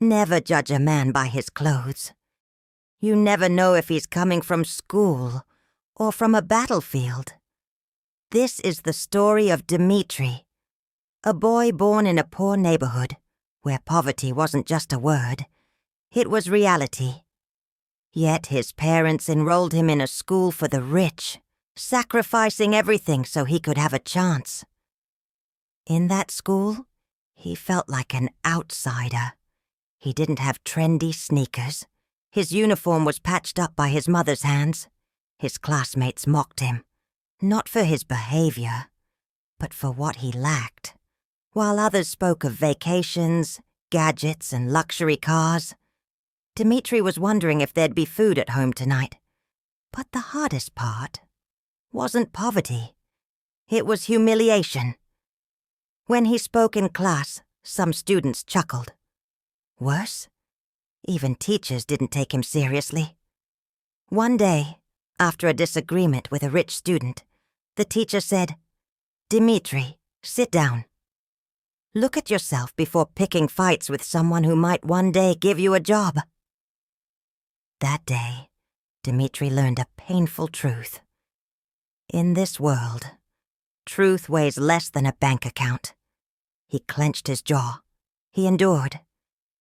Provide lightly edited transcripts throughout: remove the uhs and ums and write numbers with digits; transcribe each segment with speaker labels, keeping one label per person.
Speaker 1: Never judge a man by his clothes. You never know if he's coming from school or from a battlefield. This is the story of Dimitri, a boy born in a poor neighborhood where poverty wasn't just a word, it was reality. Yet his parents enrolled him in a school for the rich, sacrificing everything so he could have a chance. In that school, he felt like an outsider. He didn't have trendy sneakers. His uniform was patched up by his mother's hands. His classmates mocked him, not for his behavior, but for what he lacked. While others spoke of vacations, gadgets, and luxury cars, Dimitri was wondering if there'd be food at home tonight. But the hardest part wasn't poverty. It was humiliation. When he spoke in class, some students chuckled. Worse, even teachers didn't take him seriously. One day, after a disagreement with a rich student, the teacher said, "Dimitri, sit down. Look at yourself before picking fights with someone who might one day give you a job." That day, Dimitri learned a painful truth. In this world, truth weighs less than a bank account. He clenched his jaw. He endured.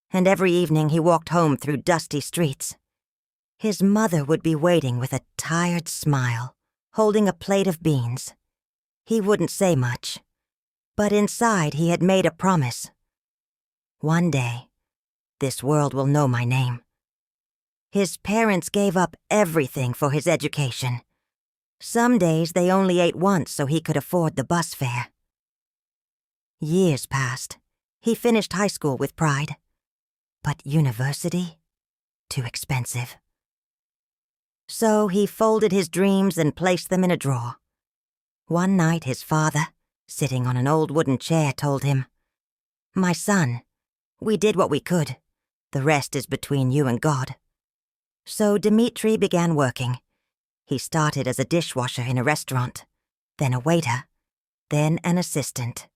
Speaker 1: And every evening he walked home through dusty streets. His mother would be waiting with a tired smile, holding a plate of beans. He wouldn't say much, but inside he had made a promise. One day, this world will know my name. His parents gave up everything for his education. Some days they only ate once so he could afford the bus fare. Years passed. He finished high school with pride. But university? Too expensive. So he folded his dreams and placed them in a drawer. One night his father, sitting on an old wooden chair, told him, "My son, we did what we could. The rest is between you and God." So Dimitri began working. He started as a dishwasher in a restaurant, then a waiter, then an assistant.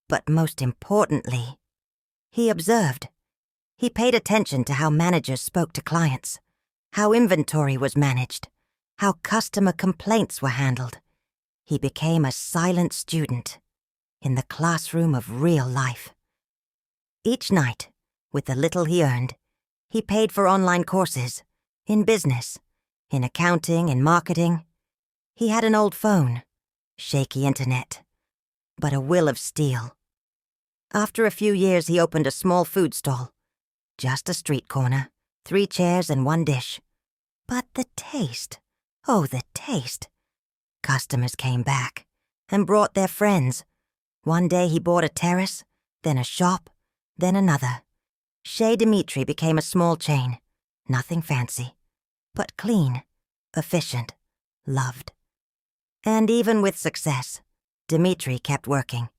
Speaker 1: But most importantly, he observed. He paid attention to how managers spoke to clients, how inventory was managed, how customer complaints were handled. He became a silent student in the classroom of real life. Each night, with the little he earned, he paid for online courses, in business, in accounting, in marketing. He had an old phone, shaky internet, but a will of steel. After a few years, he opened a small food stall. Just a street corner, 3 chairs and 1 dish. But the taste, oh, the taste. Customers came back and brought their friends. One day he bought a terrace, then a shop, then another. Chez Dimitri became a small chain. Nothing fancy, but clean, efficient, loved. And even with success, Dimitri kept working.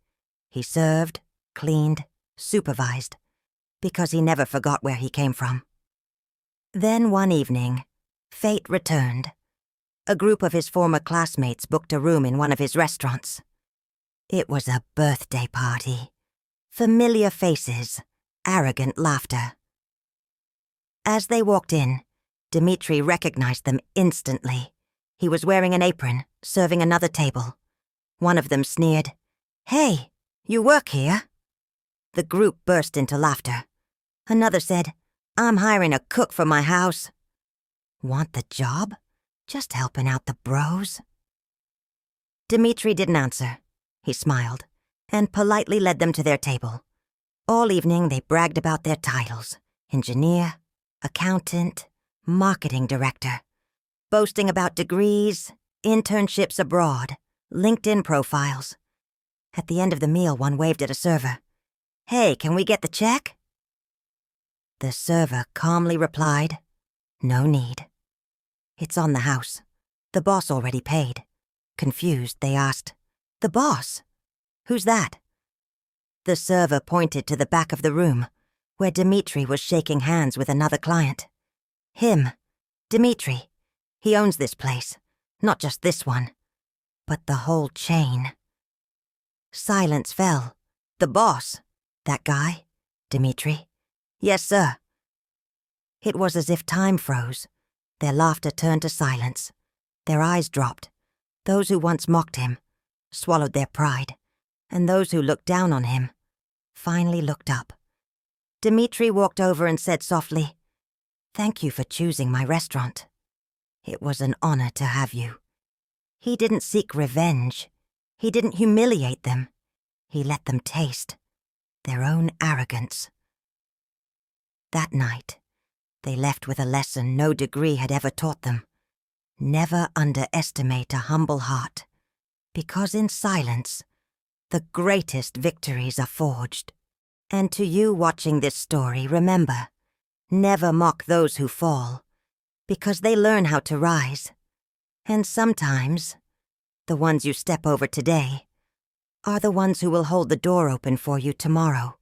Speaker 1: He served, cleaned, supervised, because he never forgot where he came from. Then one evening, fate returned. A group of his former classmates booked a room in one of his restaurants. It was a birthday party. Familiar faces, arrogant laughter. As they walked in, Dimitri recognized them instantly. He was wearing an apron, serving another table. One of them sneered, "Hey, you work here?" The group burst into laughter. Another said, "I'm hiring a cook for my house." Want the job? Just helping out the bros? Dimitri didn't answer. He smiled and politely led them to their table. All evening they bragged about their titles: engineer, accountant, marketing director, boasting about degrees, internships abroad, LinkedIn profiles. At the end of the meal, one waved at a server. "Hey, can we get the check?" The server calmly replied, "No need. It's on the house. The boss already paid." Confused, they asked, "The boss? Who's that?" The server pointed to the back of the room, where Dimitri was shaking hands with another client. "Him, Dimitri. He owns this place. Not just this one, but the whole chain." Silence fell. The boss? That guy? Dimitri? Yes, sir." It was as if time froze. Their laughter turned to silence. Their eyes dropped. Those who once mocked him swallowed their pride, and those who looked down on him finally looked up. Dimitri walked over and said softly, "Thank you for choosing my restaurant. It was an honor to have you." He didn't seek revenge. He didn't humiliate them. He let them taste their own arrogance. That night, they left with a lesson no degree had ever taught them. Never underestimate a humble heart, because in silence, the greatest victories are forged. And to you watching this story, remember, never mock those who fall, because they learn how to rise. And sometimes, the ones you step over today are the ones who will hold the door open for you tomorrow.